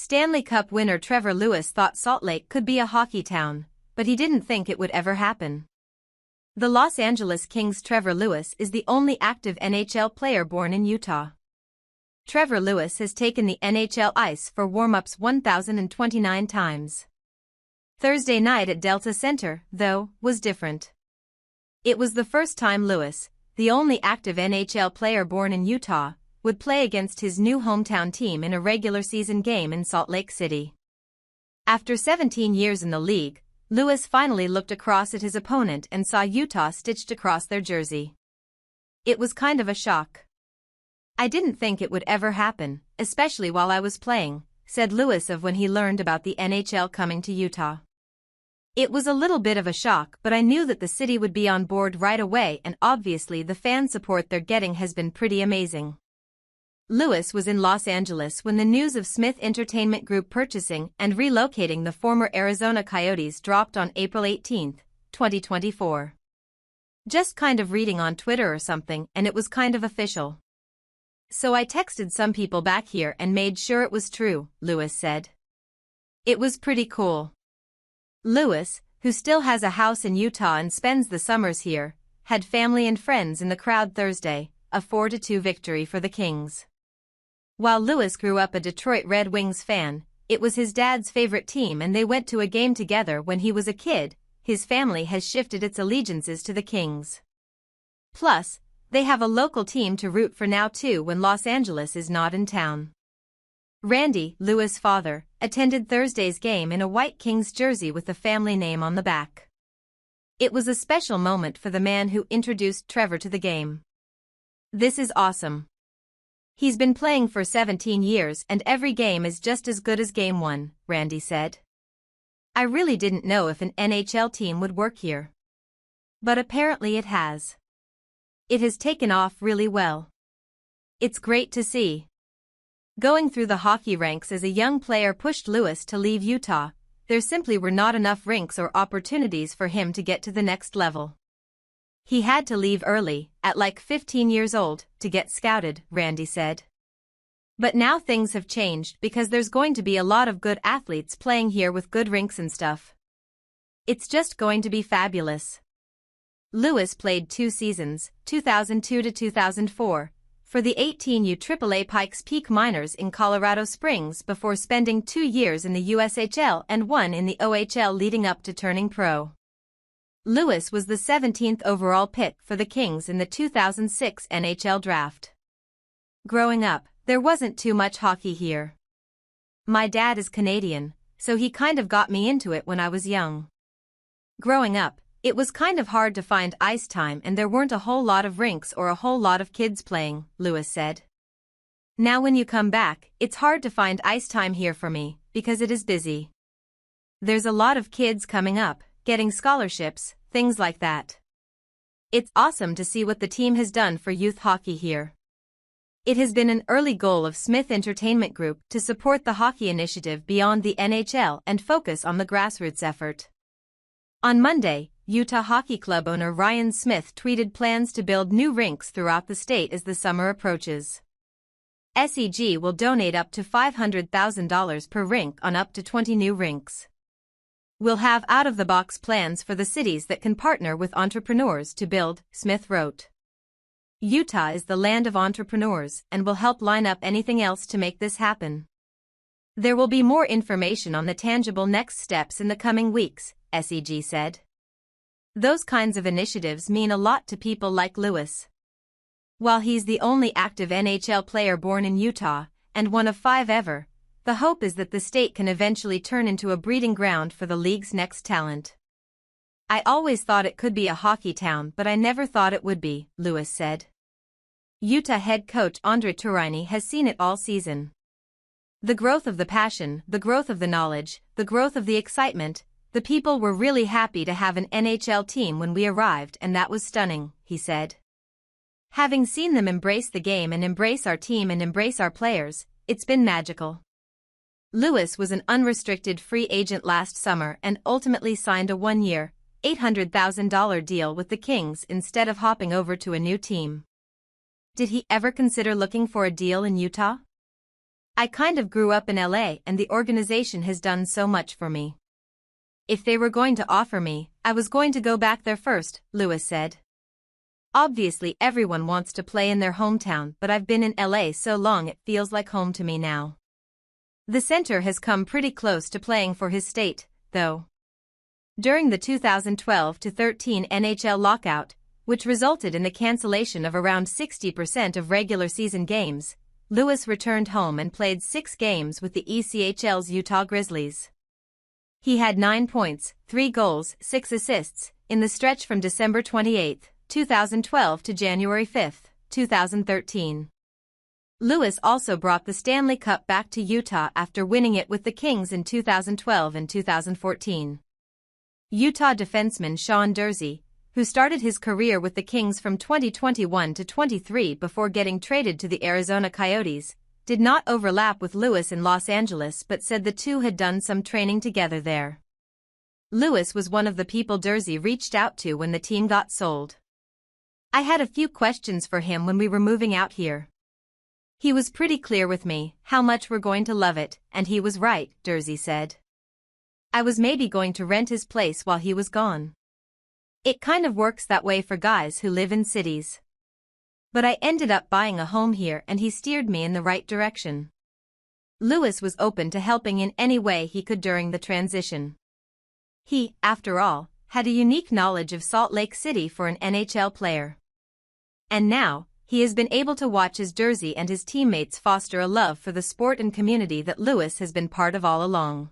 Stanley Cup winner Trevor Lewis thought Salt Lake could be a hockey town, but he didn't think it would ever happen. The Los Angeles Kings' Trevor Lewis is the only active NHL player born in Utah. Trevor Lewis has taken the NHL ice for warm-ups 1,029 times. Thursday night at Delta Center, though, was different. It was the first time Lewis, the only active NHL player born in Utah, would play against his new hometown team in a regular season game in Salt Lake City. After 17 years in the league, Lewis finally looked across at his opponent and saw Utah stitched across their jersey. It was kind of a shock. "I didn't think it would ever happen, especially while I was playing," said Lewis of when he learned about the NHL coming to Utah. "It was a little bit of a shock, but I knew that the city would be on board right away, and obviously the fan support they're getting has been pretty amazing." Lewis was in Los Angeles when the news of Smith Entertainment Group purchasing and relocating the former Arizona Coyotes dropped on April 18, 2024. "Just kind of reading on Twitter or something, and it was kind of official. So I texted some people back here and made sure it was true," Lewis said. "It was pretty cool." Lewis, who still has a house in Utah and spends the summers here, had family and friends in the crowd Thursday, a 4-2 victory for the Kings. While Lewis grew up a Detroit Red Wings fan, it was his dad's favorite team and they went to a game together when he was a kid. His family has shifted its allegiances to the Kings. Plus, they have a local team to root for now too when Los Angeles is not in town. Randy, Lewis' father, attended Thursday's game in a white Kings jersey with the family name on the back. It was a special moment for the man who introduced Trevor to the game. "This is awesome. He's been playing for 17 years and every game is just as good as game one," Randy said. "I really didn't know if an NHL team would work here. But apparently it has. It has taken off really well. It's great to see." Going through the hockey ranks as a young player pushed Lewis to leave Utah. There simply were not enough rinks or opportunities for him to get to the next level. "He had to leave early, at like 15 years old, to get scouted," Randy said. "But now things have changed because there's going to be a lot of good athletes playing here with good rinks and stuff. It's just going to be fabulous." Lewis played 2 seasons, 2002 to 2004, for the 18U AAA Pikes Peak Miners in Colorado Springs before spending 2 years in the USHL and 1 in the OHL leading up to turning pro. Lewis was the 17th overall pick for the Kings in the 2006 NHL draft. "Growing up, there wasn't too much hockey here. My dad is Canadian, so he kind of got me into it when I was young. Growing up, it was kind of hard to find ice time and there weren't a whole lot of rinks or a whole lot of kids playing," Lewis said. "Now when you come back, it's hard to find ice time here for me, because it is busy. There's a lot of kids coming up, getting scholarships, things like that. It's awesome to see what the team has done for youth hockey here. It has been an early goal of Smith Entertainment Group to support the hockey initiative beyond the NHL and focus on the grassroots effort." On Monday, Utah Hockey Club owner Ryan Smith tweeted plans to build new rinks throughout the state as the summer approaches. SEG will donate up to $500,000 per rink on up to 20 new rinks. "We'll have out-of-the-box plans for the cities that can partner with entrepreneurs to build," Smith wrote. "Utah is the land of entrepreneurs and will help line up anything else to make this happen. There will be more information on the tangible next steps in the coming weeks," SEG said. "Those kinds of initiatives mean a lot to people like Lewis. While he's the only active NHL player born in Utah, and one of 5 ever, the hope is that the state can eventually turn into a breeding ground for the league's next talent. I always thought it could be a hockey town, but I never thought it would be," Lewis said. Utah head coach Andre Tourigny has seen it all season. "The growth of the passion, the growth of the knowledge, the growth of the excitement. The people were really happy to have an NHL team when we arrived and that was stunning," he said. "Having seen them embrace the game and embrace our team and embrace our players, it's been magical." Lewis was an unrestricted free agent last summer and ultimately signed a 1-year, $800,000 deal with the Kings instead of hopping over to a new team. Did he ever consider looking for a deal in Utah? I kind of grew up in LA and the organization has done so much for me. If they were going to offer me, I was going to go back there first, Lewis said. Obviously everyone wants to play in their hometown, but I've been in LA so long it feels like home to me now. The center has come pretty close to playing for his state, though. During the 2012-13 NHL lockout, which resulted in the cancellation of around 60% of regular season games, Lewis returned home and played 6 games with the ECHL's Utah Grizzlies. He had 9 points, 3 goals, 6 assists, in the stretch from December 28, 2012 to January 5, 2013. Lewis also brought the Stanley Cup back to Utah after winning it with the Kings in 2012 and 2014. Utah defenseman Sean Durzi, who started his career with the Kings from 2021 to 23 before getting traded to the Arizona Coyotes, did not overlap with Lewis in Los Angeles but said the two had done some training together there. Lewis was one of the people Durzi reached out to when the team got sold. I had a few questions for him when we were moving out here. He was pretty clear with me how much we're going to love it, and he was right, Durzi said. I was maybe going to rent his place while he was gone. It kind of works that way for guys who live in cities. But I ended up buying a home here and he steered me in the right direction. Lewis was open to helping in any way he could during the transition. He, after all, had a unique knowledge of Salt Lake City for an NHL player. And now, he has been able to watch as Durzi and his teammates foster a love for the sport and community that Lewis has been part of all along.